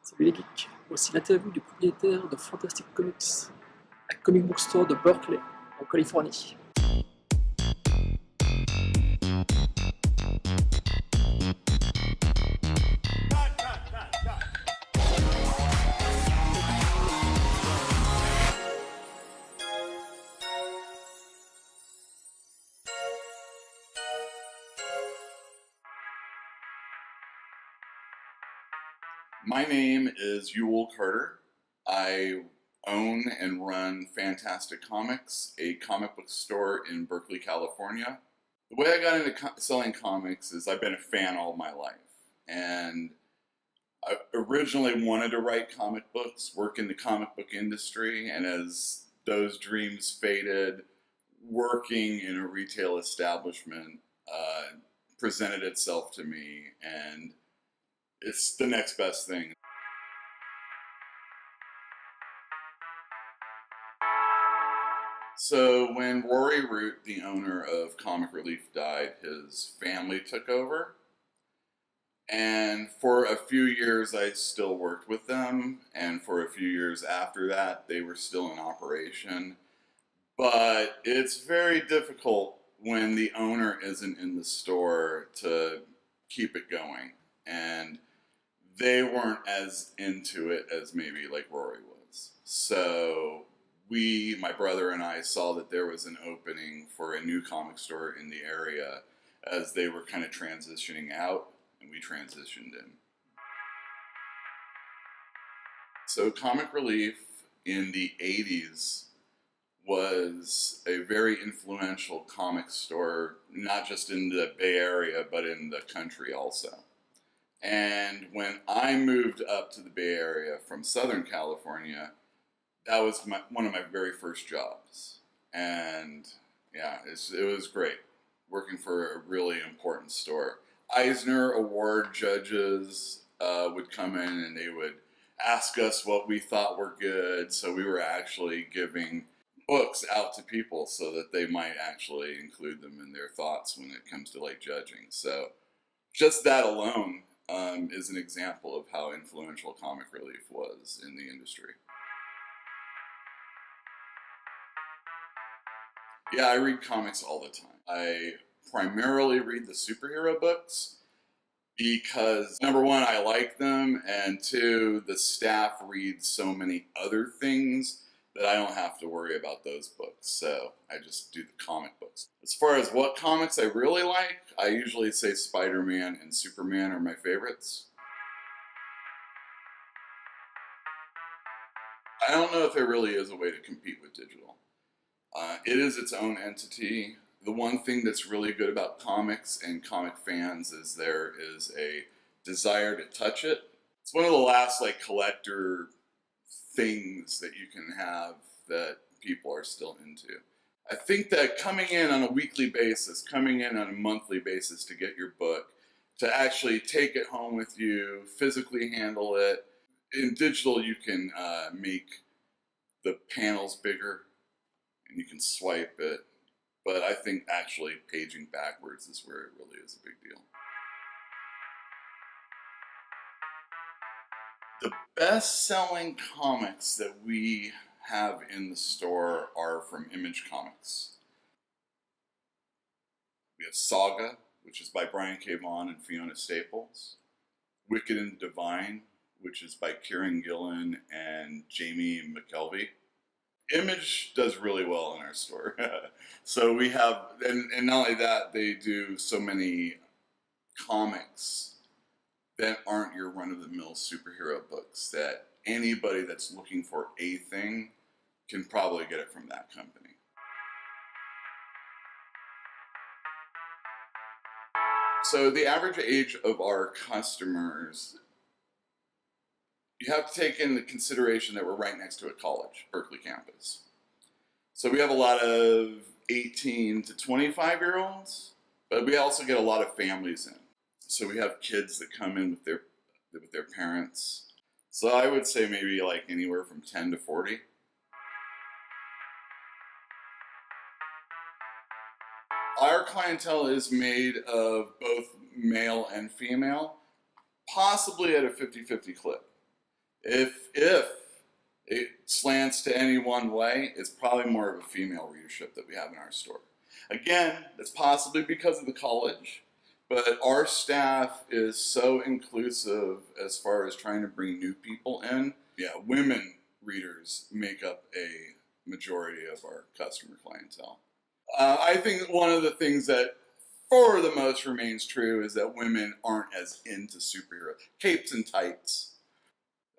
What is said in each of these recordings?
Salut les geeks, voici l'interview du propriétaire de Fantastic Comics, un comic book store de Berkeley, en Californie. My name is Uel Carter. I own and run Fantastic Comics, a comic book store in Berkeley, California. The way I got into selling comics is I've been a fan all my life. And I originally wanted to write comic books, work in the comic book industry, and as those dreams faded, working in a retail establishment presented itself to me, and it's the next best thing. So when Rory Root, the owner of Comic Relief, died, his family took over. And for a few years, I still worked with them. And for a few years after that, they were still in operation. But it's very difficult when the owner isn't in the store to keep it going. And they weren't as into it as maybe like Rory was. So my brother and I, saw that there was an opening for a new comic store in the area as they were kind of transitioning out, and we transitioned in. So Comic Relief in the 80s was a very influential comic store, not just in the Bay Area, but in the country also. And when I moved up to the Bay Area from Southern California, that was one of my very first jobs. And yeah, it was great working for a really important store. Eisner Award judges would come in and they would ask us what we thought were good. So we were actually giving books out to people so that they might actually include them in their thoughts when it comes to like judging. So just that alone is an example of how influential Comic Relief was in the industry. Yeah, I read comics all the time. I primarily read the superhero books because, number one, I like them, and two, the staff reads so many other things that I don't have to worry about those books. So I just do the comic books. As far as what comics I really like, I usually say Spider-Man and Superman are my favorites. I don't know if there really is a way to compete with digital. It is its own entity. The one thing that's really good about comics and comic fans is there is a desire to touch it. It's one of the last like collector things that you can have that people are still into. I think that coming in on a weekly basis, coming in on a monthly basis to get your book, to actually take it home with you, physically handle it. In digital, you can make the panels bigger and you can swipe it. But I think actually paging backwards is where it really is a big deal. The best-selling comics that we have in the store are from Image Comics. We have Saga, which is by Brian K. Vaughan and Fiona Staples. Wicked and Divine, which is by Kieran Gillen and Jamie McKelvey. Image does really well in our store. So we have, and not only that, they do so many comics that aren't your run-of-the-mill superhero books that anybody that's looking for a thing can probably get it from that company. So the average age of our customers, you have to take into consideration that we're right next to a college, Berkeley campus. So we have a lot of 18 to 25-year-olds, but we also get a lot of families in. So we have kids that come in with their parents. So I would say maybe like anywhere from 10 to 40. Our clientele is made of both male and female, possibly at a 50-50 clip. If it slants to any one way, it's probably more of a female readership that we have in our store. Again, that's possibly because of the college, but our staff is so inclusive as far as trying to bring new people in. Yeah, women readers make up a majority of our customer clientele. I think one of the things that for the most remains true is that women aren't as into superhero capes and tights.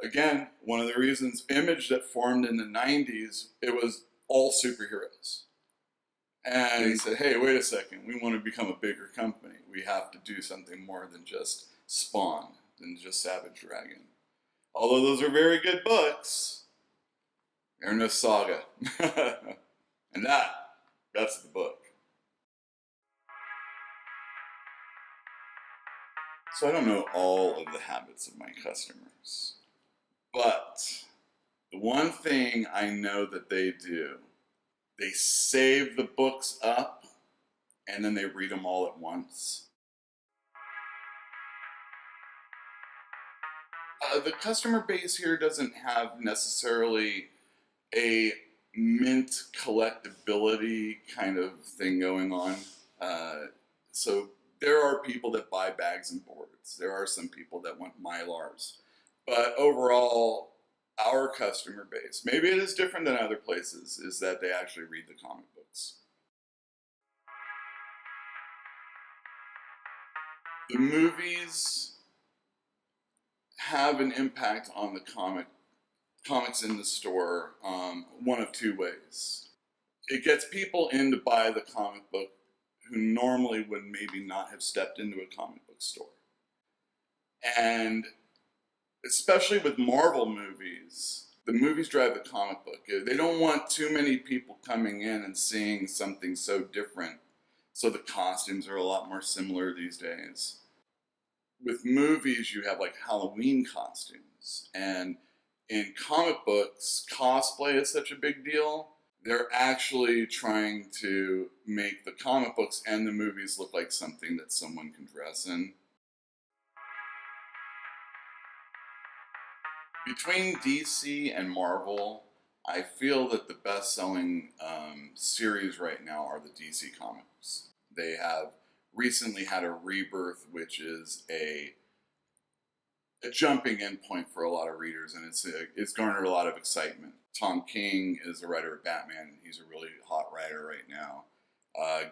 Again, one of the reasons Image that formed in the 90s, it was all superheroes. And he said, hey, wait a second, we want to become a bigger company. We have to do something more than just Spawn, than just Savage Dragon. Although those are very good books, they're no saga. And that's the book. So I don't know all of the habits of my customers. But the one thing I know that they do, they save the books up and then they read them all at once. The customer base here doesn't have necessarily a mint collectability kind of thing going on. So there are people that buy bags and boards. There are some people that want Mylars. But overall, our customer base, maybe it is different than other places, is that they actually read the comic books. The movies have an impact on the comics in the store one of two ways. It gets people in to buy the comic book who normally would maybe not have stepped into a comic book store. And especially with Marvel movies, the movies drive the comic book. They don't want too many people coming in and seeing something so different. So the costumes are a lot more similar these days. With movies, you have like Halloween costumes. And in comic books, cosplay is such a big deal. They're actually trying to make the comic books and the movies look like something that someone can dress in. Between DC and Marvel, I feel that the best-selling series right now are the DC comics. They have recently had a rebirth, which is a jumping in point for a lot of readers, and it's garnered a lot of excitement. Tom King is the writer of Batman, and he's a really hot writer right now.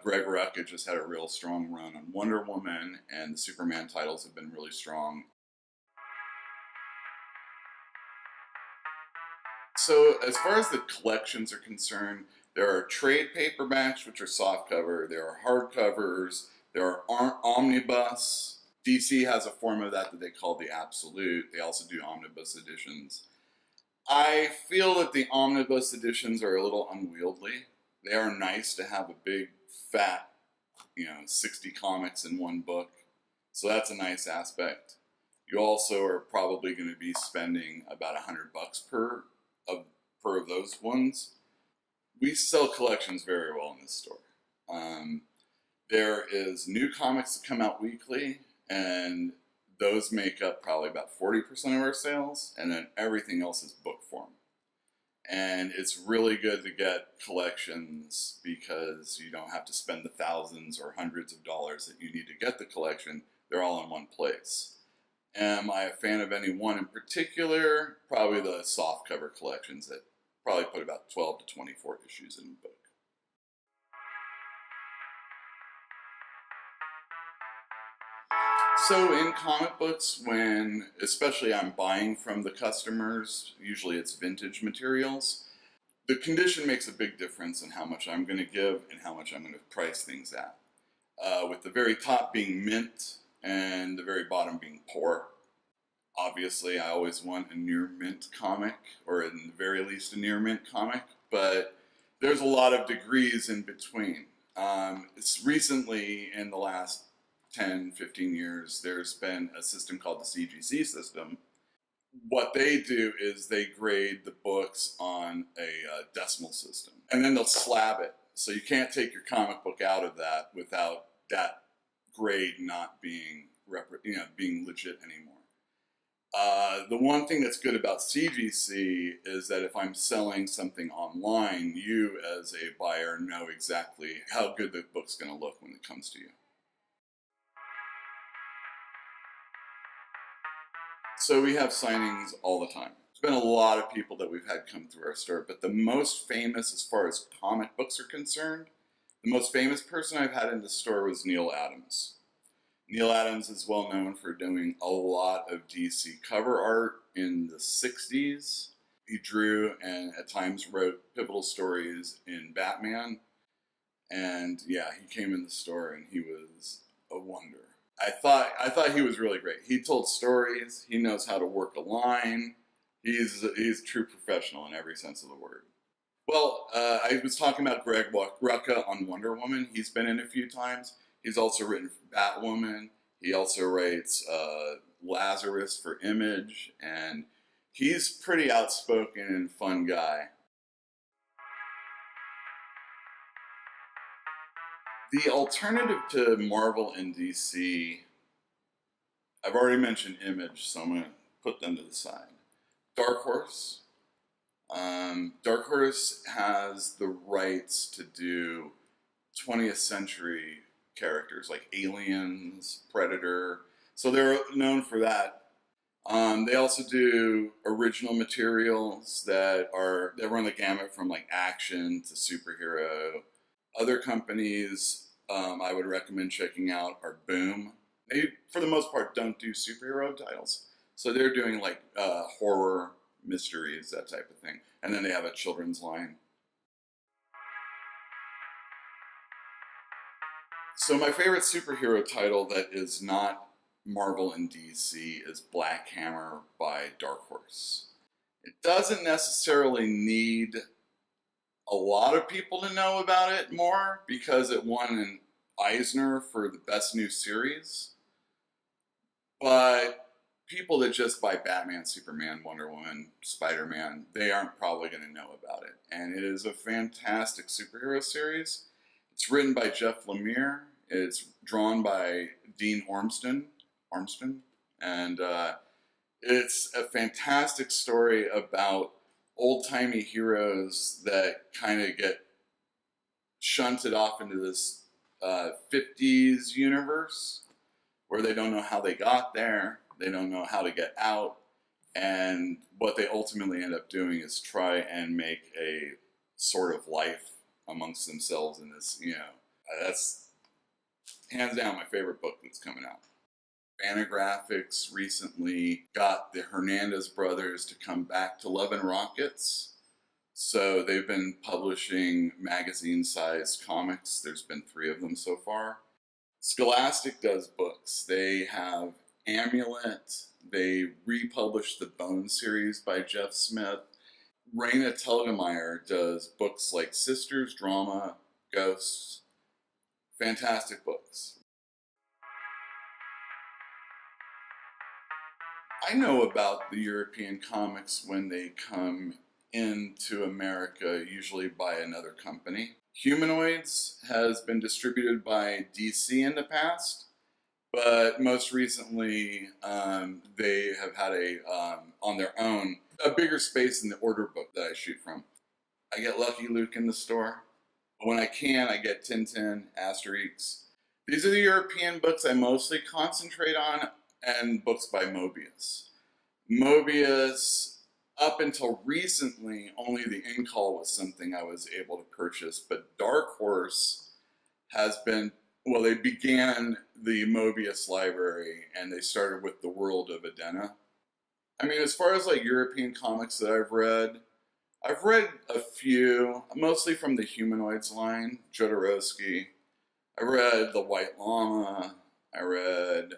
Greg Rucka just had a real strong run on Wonder Woman, and the Superman titles have been really strong. So as far as the collections are concerned, there are trade paperbacks, which are softcover. There are hardcovers. There are omnibus. DC has a form of that they call the Absolute. They also do omnibus editions. I feel that the omnibus editions are a little unwieldy. They are nice to have a big, fat, 60 comics in one book. So that's a nice aspect. You also are probably going to be spending about $100 per of those ones. We sell collections very well in this store. There is new comics that come out weekly, and those make up probably about 40% of our sales, and then everything else is book form. And it's really good to get collections because you don't have to spend the thousands or hundreds of dollars that you need to get the collection. They're all in one place. Am I a fan of any one in particular? Probably the softcover collections that probably put about 12 to 24 issues in a book. So in comic books, when especially I'm buying from the customers, usually it's vintage materials, the condition makes a big difference in how much I'm going to give and how much I'm going to price things at. With the very top being mint and the very bottom being poor. Obviously, I always want a near mint comic, or in the very least a near mint comic, but there's a lot of degrees in between. It's recently, in the last 10, 15 years, there's been a system called the CGC system. What they do is they grade the books on a decimal system, and then they'll slab it. So you can't take your comic book out of that without that grade not being being legit anymore. The one thing that's good about CGC is that if I'm selling something online, you as a buyer know exactly how good the book's going to look when it comes to you. So we have signings all the time. There's been a lot of people that we've had come through our store, but the most famous as far as comic books are concerned, the most famous person I've had in the store was Neil Adams. Neil Adams is well known for doing a lot of DC cover art in the 60s. He drew and at times wrote pivotal stories in Batman. And yeah, he came in the store and he was a wonder. I thought he was really great. He told stories. He knows how to work a line. He's a true professional in every sense of the word. Well, I was talking about Greg Rucka on Wonder Woman. He's been in a few times. He's also written for Batwoman. He also writes Lazarus for Image, and he's pretty outspoken and fun guy. The alternative to Marvel and DC, I've already mentioned Image, so I'm going to put them to the side. Dark Horse. Dark Horse has the rights to do 20th century characters like Aliens, Predator, so they're known for that. They also do original materials that run the gamut from like action to superhero. Other companies I would recommend checking out are Boom. They, for the most part, don't do superhero titles, so they're doing like horror, mysteries, that type of thing, and then they have a children's line. So my favorite superhero title that is not Marvel and DC is Black Hammer by Dark Horse. It doesn't necessarily need a lot of people to know about it more because it won an Eisner for the best new series. But people that just buy Batman, Superman, Wonder Woman, Spider-Man, they aren't probably going to know about it. And it is a fantastic superhero series. It's written by Jeff Lemire. It's drawn by Dean Ormston, and it's a fantastic story about old-timey heroes that kind of get shunted off into this 50s universe where they don't know how they got there, they don't know how to get out, and what they ultimately end up doing is try and make a sort of life amongst themselves in this, that's hands down my favorite book that's coming out. Fantagraphics recently got the Hernandez brothers to come back to Love and Rockets. So they've been publishing magazine-sized comics. There's been 3 of them so far. Scholastic does books. They have Amulet. They republished the Bone series by Jeff Smith. Raina Telgemeier does books like Sisters, Drama, Ghosts. Fantastic books. I know about the European comics when they come into America, usually by another company. Humanoids has been distributed by DC in the past, but most recently they have had on their own, a bigger space in the order book that I shoot from. I get Lucky Luke in the store. When I can, I get Tintin, Asterix. These are the European books I mostly concentrate on, and books by Moebius. Moebius, up until recently, only the in-call was something I was able to purchase, but Dark Horse has been, well, they began the Moebius library, and they started with The World of Edena. I mean, as far as like European comics that I've read a few, mostly from the Humanoids line, Jodorowsky. I read The White Llama. I read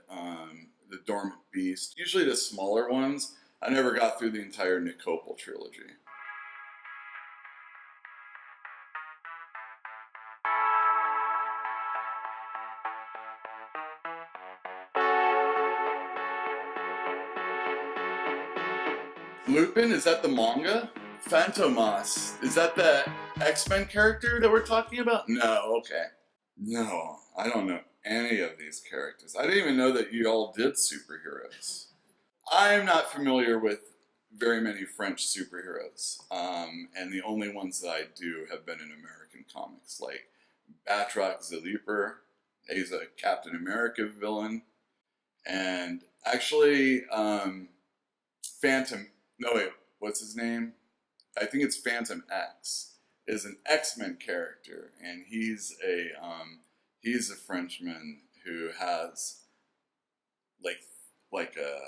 The Dormant Beast. Usually the smaller ones. I never got through the entire Nick Copel trilogy. Lupin, is that the manga? Phantomas, is that the X-Men character that we're talking about? No, okay. No, I don't know any of these characters. I didn't even know that you all did superheroes. I'm not familiar with very many French superheroes, and the only ones that I do have been in American comics, like Batroc the Leaper. He's a Captain America villain, and actually, Phantom. No wait, what's his name? I think it's Phantom X. Is an X-Men character, and he's a Frenchman who has like a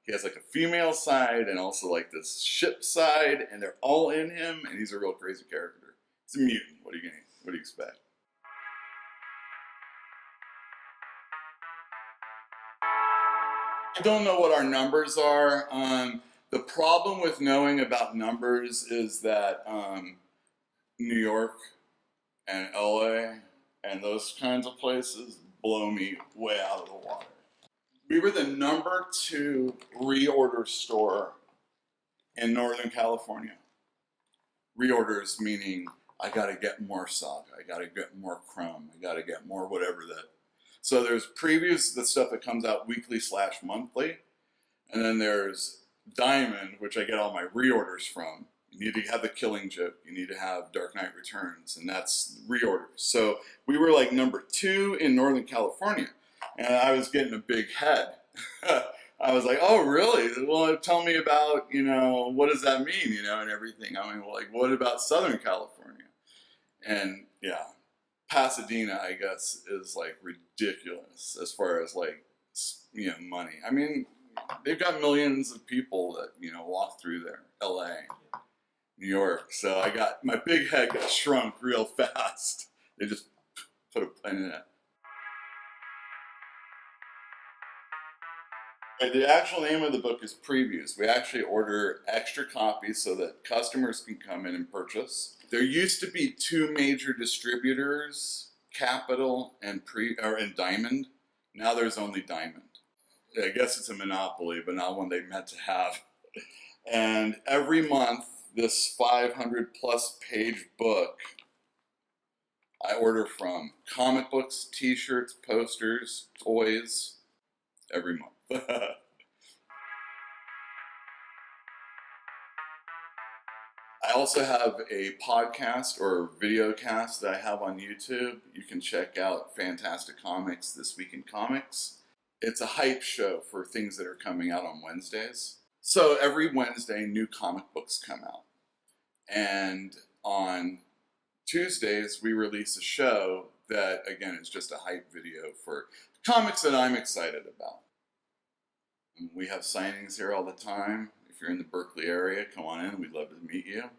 he has like a female side and also like this ship side, and they're all in him, and he's a real crazy character. He's a mutant. What do you expect? I don't know what our numbers are. The problem with knowing about numbers is that New York and LA and those kinds of places blow me way out of the water. We were the #2 reorder store in Northern California. Reorders meaning I gotta get more Saga, I gotta get more Chrome, I gotta get more whatever that. So there's previews, the stuff that comes out weekly/monthly, and then there's Diamond, which I get all my reorders from. You need to have The Killing Joke, you need to have Dark Knight Returns, and that's reorders. So we were like #2 in Northern California, and I was getting a big head. I was like, oh, really? Well, tell me about, what does that mean, and everything. I mean, well, like, what about Southern California? And yeah, Pasadena, I guess, is like ridiculous as far as like, money. I mean, they've got millions of people that, walk through there. LA, New York. So my big head got shrunk real fast. They just put a pin in it. The actual name of the book is Previews. We actually order extra copies so that customers can come in and purchase. There used to be 2 major distributors, Capital and Diamond. Now there's only Diamond. I guess it's a monopoly, but not one they meant to have. And every month, this 500 plus page book, I order from comic books, t-shirts, posters, toys, every month. I also have a podcast or video cast that I have on YouTube. You can check out Fantastic Comics, This Week in Comics. It's a hype show for things that are coming out on Wednesdays. So every Wednesday, new comic books come out. And on Tuesdays, we release a show that, again, is just a hype video for comics that I'm excited about. We have signings here all the time. If you're in the Berkeley area, come on in. We'd love to meet you.